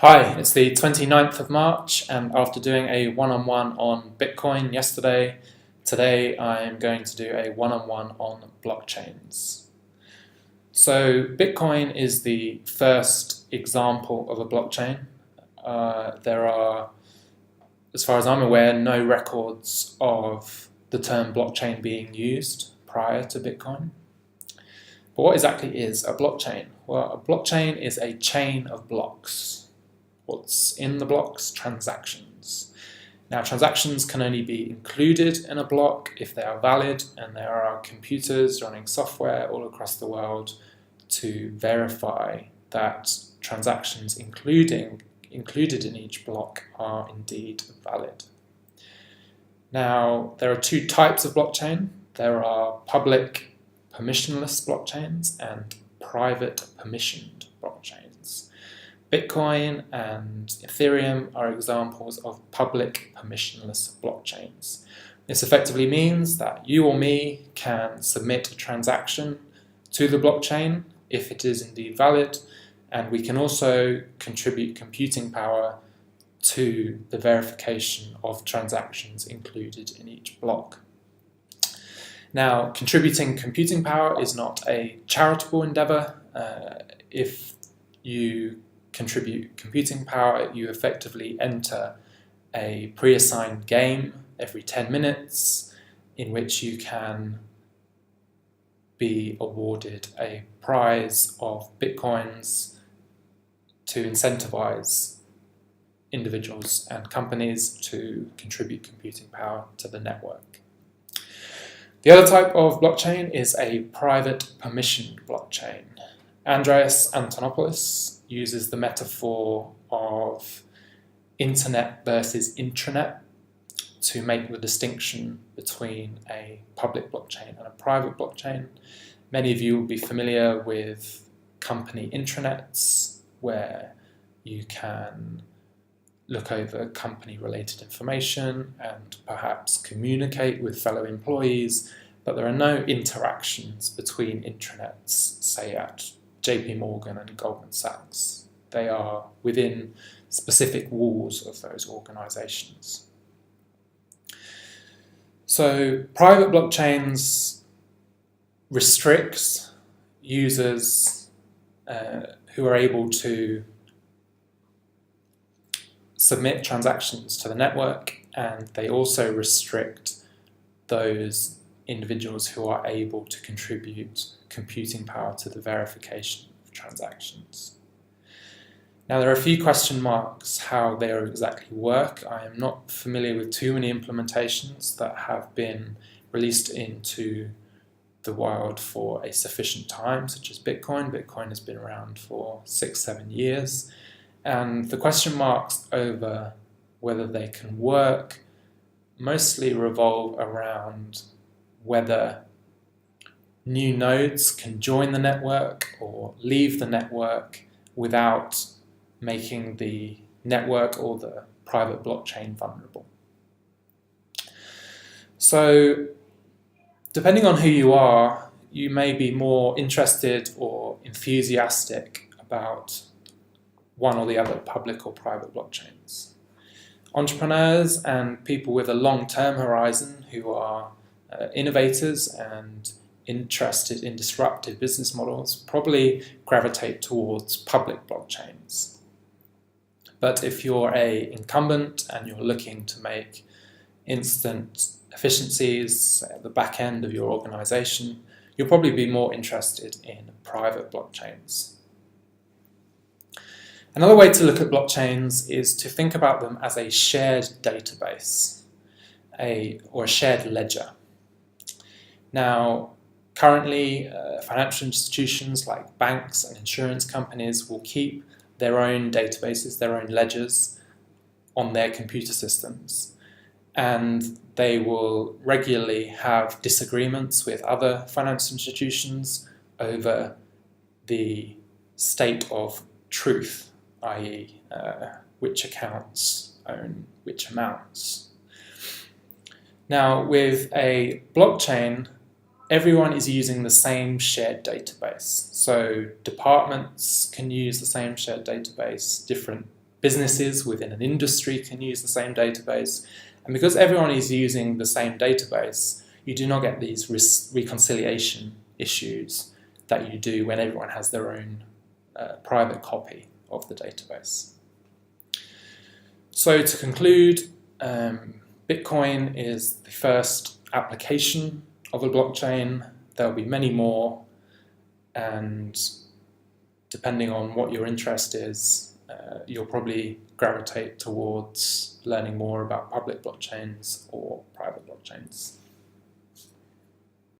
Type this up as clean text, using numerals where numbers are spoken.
Hi, it's the 29th of March, and after doing a one-on-one on Bitcoin yesterday, today I'm going to do a one-on-one on blockchains. So Bitcoin is the first example of a blockchain. There are, as far as I'm aware, no records of the term blockchain being used prior to Bitcoin. But what exactly is a blockchain? Well, a blockchain is a chain of blocks. What's in the blocks? Transactions. Now, transactions can only be included in a block if they are valid, and there are computers running software all across the world to verify that transactions included in each block are indeed valid. Now, there are two types of blockchain. There are public permissionless blockchains and private permissioned blockchains. Bitcoin and Ethereum are examples of public permissionless blockchains. This effectively means that you or me can submit a transaction to the blockchain if it is indeed valid, and we can also contribute computing power to the verification of transactions included in each block. Now, contributing computing power is not a charitable endeavor. If you contribute computing power, you effectively enter a pre-assigned game every 10 minutes in which you can be awarded a prize of bitcoins to incentivize individuals and companies to contribute computing power to the network. The other type of blockchain is a private permissioned blockchain. Andreas Antonopoulos uses the metaphor of internet versus intranet to make the distinction between a public blockchain and a private blockchain. Many of you will be familiar with company intranets, where you can look over company-related information and perhaps communicate with fellow employees, but there are no interactions between intranets, say at JP Morgan and Goldman Sachs. They are within specific walls of those organizations. So private blockchains restrict users who are able to submit transactions to the network, and they also restrict those individuals who are able to contribute computing power to the verification of transactions. Now, there are a few question marks how they exactly work. I am not familiar with too many implementations that have been released into the wild for a sufficient time, such as Bitcoin. Bitcoin has been around for 6-7 years, and the question marks over whether they can work mostly revolve around whether new nodes can join the network or leave the network without making the network or the private blockchain vulnerable. So, depending on who you are, you may be more interested or enthusiastic about one or the other, public or private blockchains. Entrepreneurs and people with a long-term horizon who are innovators and interested in disruptive business models probably gravitate towards public blockchains. But if you're an incumbent and you're looking to make instant efficiencies at the back end of your organization, you'll probably be more interested in private blockchains. Another way to look at blockchains is to think about them as a shared database, or a shared ledger. Now, currently, financial institutions like banks and insurance companies will keep their own databases, their own ledgers on their computer systems, and they will regularly have disagreements with other financial institutions over the state of truth, i.e. Which accounts own which amounts. Now, with a blockchain, everyone is using the same shared database. So departments can use the same shared database, different businesses within an industry can use the same database. And because everyone is using the same database, you do not get these reconciliation issues that you do when everyone has their own private copy of the database. So to conclude, Bitcoin is the first application of a blockchain. There will be many more, and depending on what your interest is, you'll probably gravitate towards learning more about public blockchains or private blockchains.